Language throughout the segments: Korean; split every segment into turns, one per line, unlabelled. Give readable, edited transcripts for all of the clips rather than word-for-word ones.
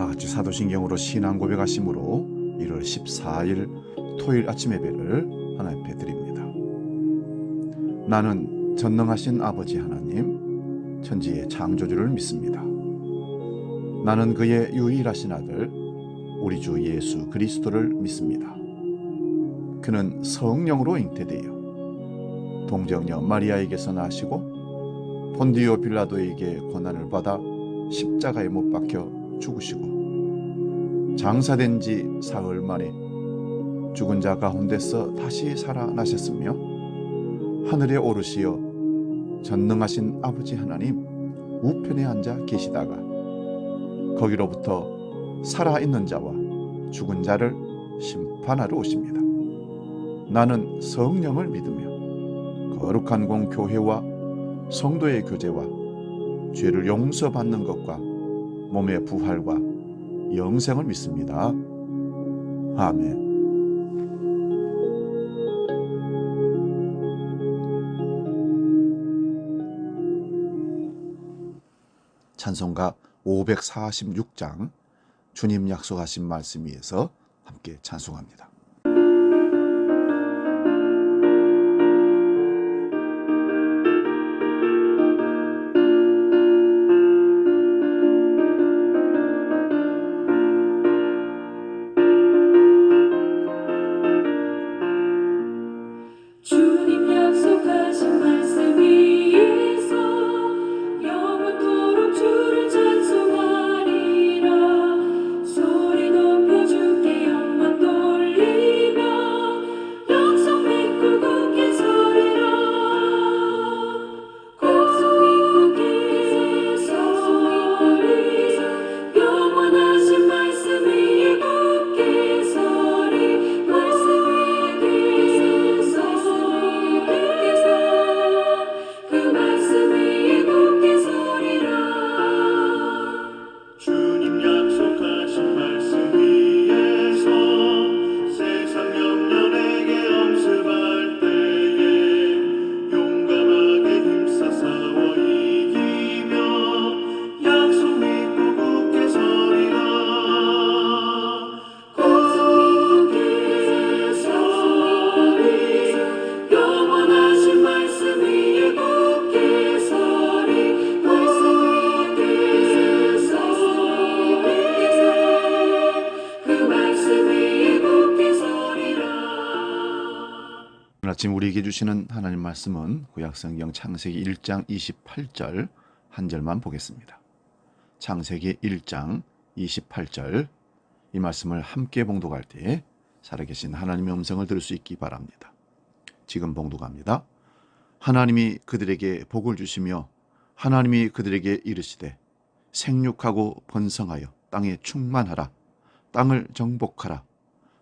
다 같이 사도신경으로 신앙 고백하심으로 1월 14일 토요일 아침 예배를 하나님 앞에 드립니다. 나는 전능하신 아버지 하나님, 천지의 창조주를 믿습니다. 나는 그의 유일하신 아들, 우리 주 예수 그리스도를 믿습니다. 그는 성령으로 잉태되어 동정녀 마리아에게서 나시고 본디오 빌라도에게 고난을 받아 십자가에 못 박혀 죽으시고 장사된 지 사흘 만에 죽은 자 가운데서 다시 살아나셨으며 하늘에 오르시어 전능하신 아버지 하나님 우편에 앉아 계시다가 거기로부터 살아있는 자와 죽은 자를 심판하러 오십니다. 나는 성령을 믿으며 거룩한 공교회와 성도의 교제와 죄를 용서받는 것과 몸의 부활과 영생을 믿습니다. 아멘. 찬송가 546장 주님 약속하신 말씀 위에서 함께 찬송합니다.
주님 약속하신 말씀 위에서 영원토록 주를 찬송하리라. 소리 높여 주께 영광 돌리며 약속 믿고 굳게 서리라. 약속 믿고 굳게 서리. 영원하신 말씀 위에 굳게 서리. 말씀 위에 굳게 서리. 그 말씀 위에 굳게 서리라.
주님 약속하신 말씀 위에서 세상 영년에게 엄습할 때에 용감하게 힘써 싸워 이기며 약속 믿고 굳게 서리라. 굳게 서리. 영원하신 말씀 위에 굳게 서리. 말씀 위에 굳게 서리. 그 말씀 위에 굳게 서리라.
오늘 아침 우리에게 주시는 하나님 말씀은 구약성경 창세기 1장 28절 한 절만 보겠습니다. 창세기 1장 28절 이 말씀을 함께 봉독할 때 살아계신 하나님의 음성을 들을 수 있기 바랍니다. 지금 봉독합니다. 하나님이 그들에게 복을 주시며 하나님이 그들에게 이르시되 생육하고 번성하여 땅에 충만하라. 땅을 정복하라.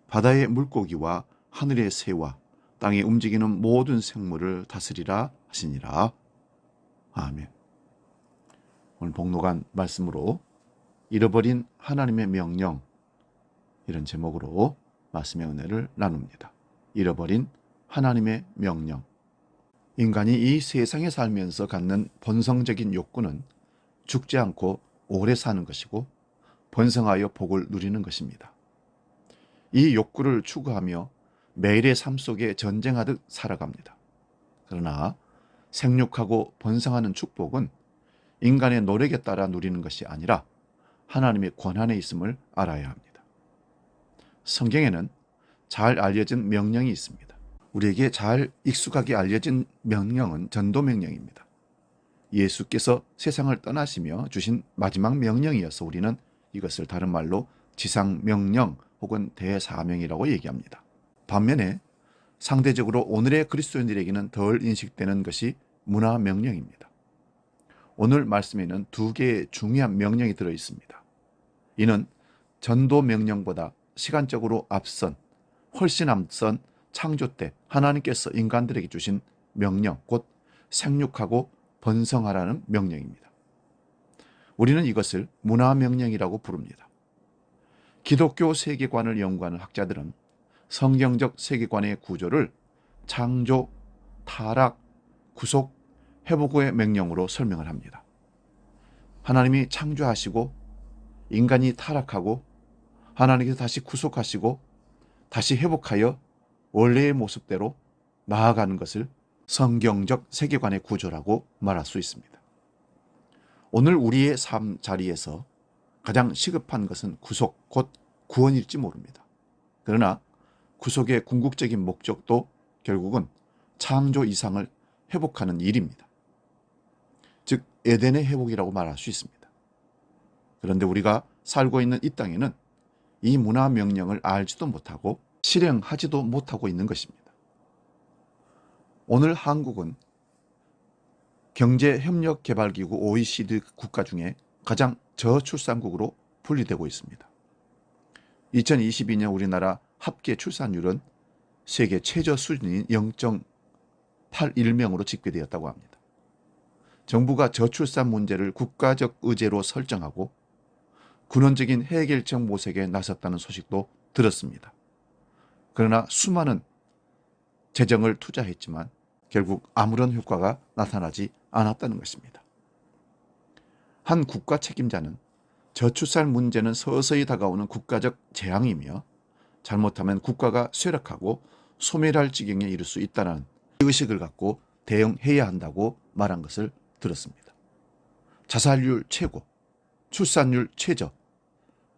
바다의 물고기와 하늘의 새와 땅에 움직이는 모든 생물을 다스리라 하시니라. 아멘. 오늘 봉독한 말씀으로 잃어버린 하나님의 명령, 이런 제목으로 말씀의 은혜를 나눕니다. 잃어버린 하나님의 명령. 인간이 이 세상에 살면서 갖는 본성적인 욕구는 죽지 않고 오래 사는 것이고 번성하여 복을 누리는 것입니다. 이 욕구를 추구하며 매일의 삶 속에 전쟁하듯 살아갑니다. 그러나 생육하고 번성하는 축복은 인간의 노력에 따라 누리는 것이 아니라 하나님의 권한에 있음을 알아야 합니다. 성경에는 잘 알려진 명령이 있습니다. 우리에게 잘 익숙하게 알려진 명령은 전도명령입니다. 예수께서 세상을 떠나시며 주신 마지막 명령이어서 우리는 이것을 다른 말로 지상명령 혹은 대사명이라고 얘기합니다. 반면에 상대적으로 오늘의 그리스도인들에게는 덜 인식되는 것이 문화명령입니다. 오늘 말씀에는 두 개의 중요한 명령이 들어 있습니다. 이는 전도명령보다 시간적으로 훨씬 앞선 창조 때 하나님께서 인간들에게 주신 명령, 곧 생육하고 번성하라는 명령입니다. 우리는 이것을 문화명령이라고 부릅니다. 기독교 세계관을 연구하는 학자들은 성경적 세계관의 구조를 창조, 타락, 구속, 회복의 명령으로 설명을 합니다. 하나님이 창조하시고 인간이 타락하고 하나님께서 다시 구속하시고 다시 회복하여 원래의 모습대로 나아가는 것을 성경적 세계관의 구조라고 말할 수 있습니다. 오늘 우리의 삶 자리에서 가장 시급한 것은 구속, 곧 구원일지 모릅니다. 그러나 구속의 궁극적인 목적도 결국은 창조 이상을 회복하는 일입니다. 즉 에덴의 회복이라고 말할 수 있습니다. 그런데 우리가 살고 있는 이 땅에는 이 문화 명령을 알지도 못하고 실행하지도 못하고 있는 것입니다. 오늘 한국은 경제협력개발기구 OECD 국가 중에 가장 저출산국으로 분리되고 있습니다. 2022년 우리나라 합계 출산율은 세계 최저 수준인 0.81명으로 집계되었다고 합니다. 정부가 저출산 문제를 국가적 의제로 설정하고 근원적인 해결책 모색에 나섰다는 소식도 들었습니다. 그러나 수많은 재정을 투자했지만 결국 아무런 효과가 나타나지 않았다는 것입니다. 한 국가 책임자는 저출산 문제는 서서히 다가오는 국가적 재앙이며 잘못하면 국가가 쇠락하고 소멸할 지경에 이를 수 있다는 의식을 갖고 대응해야 한다고 말한 것을 들었습니다. 자살률 최고, 출산율 최저,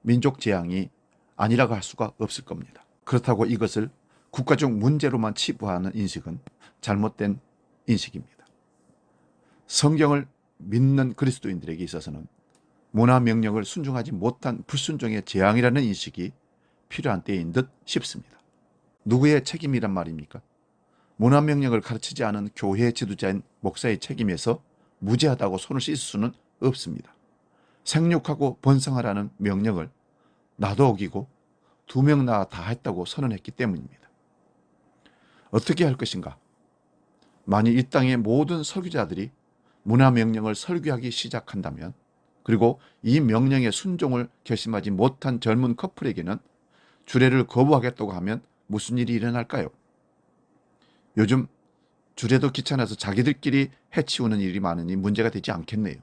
민족 재앙이 아니라고 할 수가 없을 겁니다. 그렇다고 이것을 국가적 문제로만 치부하는 인식은 잘못된 인식입니다. 성경을 믿는 그리스도인들에게 있어서는 문화 명령을 순종하지 못한 불순종의 재앙이라는 인식이 필요한 때인 듯 싶습니다. 누구의 책임이란 말입니까? 문화 명령을 가르치지 않은 교회 지도자인 목사의 책임에서 무죄하다고 손을 씻을 수는 없습니다. 생육하고 번성하라는 명령을 나도 어기고 2명 낳아 다 했다고 선언했기 때문입니다. 어떻게 할 것인가? 만일 이 땅의 모든 설교자들이 문화 명령을 설교하기 시작한다면, 그리고 이 명령에 순종을 결심하지 못한 젊은 커플에게는 주례를 거부하겠다고 하면 무슨 일이 일어날까요? 요즘 주례도 귀찮아서 자기들끼리 해치우는 일이 많으니 문제가 되지 않겠네요.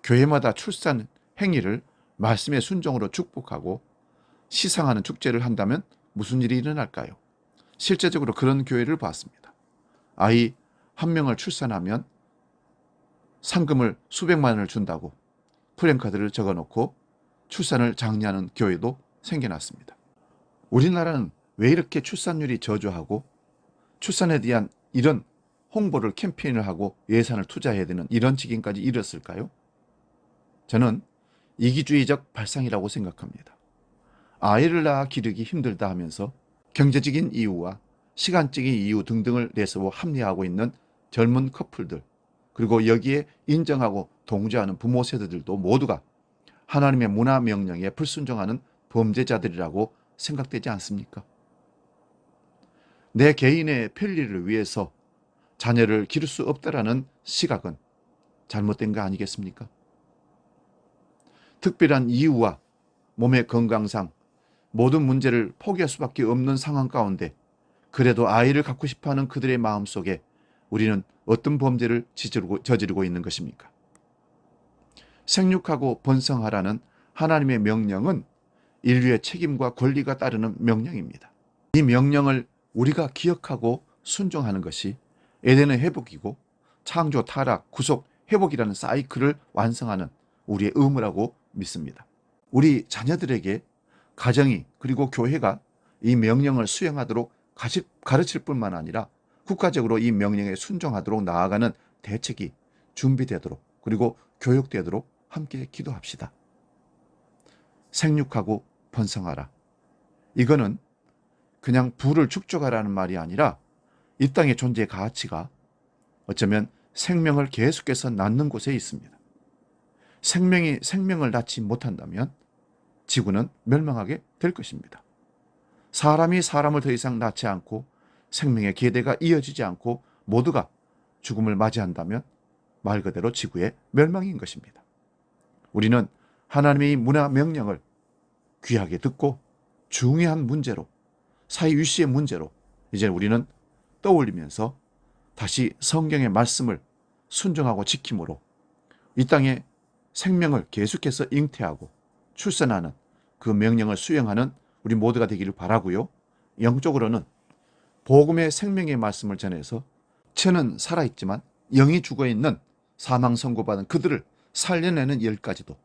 교회마다 출산 행위를 말씀의 순종으로 축복하고 시상하는 축제를 한다면 무슨 일이 일어날까요? 실제적으로 그런 교회를 봤습니다. 아이 한 명을 출산하면 상금을 수백만 원을 준다고 플랜카드를 적어놓고 출산을 장려하는 교회도 생겨났습니다. 우리나라는 왜 이렇게 출산율이 저조하고 출산에 대한 이런 홍보를 캠페인을 하고 예산을 투자해야 되는 이런 지경까지 이뤘을까요? 저는 이기주의적 발상이라고 생각합니다. 아이를 낳아 기르기 힘들다 하면서 경제적인 이유와 시간적인 이유 등등을 내세워 합리화하고 있는 젊은 커플들, 그리고 여기에 인정하고 동조하는 부모 세대들도 모두가 하나님의 문화 명령에 불순종하는 범죄자들이라고 생각되지 않습니까? 내 개인의 편리를 위해서 자녀를 기를 수 없다라는 시각은 잘못된 거 아니겠습니까? 특별한 이유와 몸의 건강상 모든 문제를 포기할 수밖에 없는 상황 가운데 그래도 아이를 갖고 싶어하는 그들의 마음속에 우리는 어떤 범죄를 저지르고 있는 것입니까? 생육하고 번성하라는 하나님의 명령은 인류의 책임과 권리가 따르는 명령입니다. 이 명령을 우리가 기억하고 순종하는 것이 에덴의 회복이고 창조, 타락, 구속, 회복이라는 사이클을 완성하는 우리의 의무라고 믿습니다. 우리 자녀들에게 가정이 그리고 교회가 이 명령을 수행하도록 가르칠 뿐만 아니라 국가적으로 이 명령에 순종하도록 나아가는 대책이 준비되도록, 그리고 교육되도록 함께 기도합시다. 생육하고 번성하라. 이거는 그냥 부를 축적하라는 말이 아니라 이 땅의 존재의 가치가 어쩌면 생명을 계속해서 낳는 곳에 있습니다. 생명이 생명을 낳지 못한다면 지구는 멸망하게 될 것입니다. 사람이 사람을 더 이상 낳지 않고 생명의 계대가 이어지지 않고 모두가 죽음을 맞이한다면 말 그대로 지구의 멸망인 것입니다. 우리는 하나님의 문화 명령을 귀하게 듣고 중요한 문제로, 사회유시의 문제로 이제 우리는 떠올리면서 다시 성경의 말씀을 순종하고 지킴으로 이 땅에 생명을 계속해서 잉태하고 출산하는 그 명령을 수행하는 우리 모두가 되기를 바라고요. 영적으로는 복음의 생명의 말씀을 전해서 체는 살아있지만 영이 죽어있는 사망 선고받은 그들을 살려내는 일까지도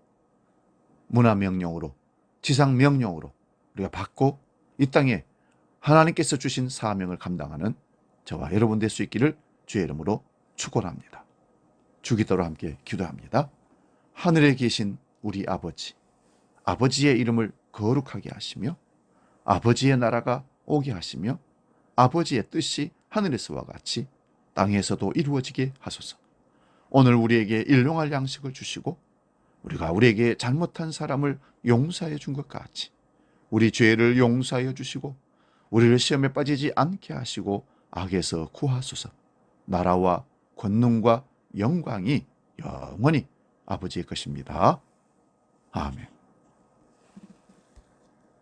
문화명령으로 지상명령으로 우리가 받고 이 땅에 하나님께서 주신 사명을 감당하는 저와 여러분 될 수 있기를 주의 이름으로 축원합니다. 주기도로 함께 기도합니다. 하늘에 계신 우리 아버지, 아버지의 이름을 거룩하게 하시며 아버지의 나라가 오게 하시며 아버지의 뜻이 하늘에서와 같이 땅에서도 이루어지게 하소서. 오늘 우리에게 일용할 양식을 주시고 우리가 우리에게 잘못한 사람을 용서해 준 것 같이 우리 죄를 용서하여 주시고 우리를 시험에 빠지지 않게 하시고 악에서 구하소서. 나라와 권능과 영광이 영원히 아버지의 것입니다. 아멘.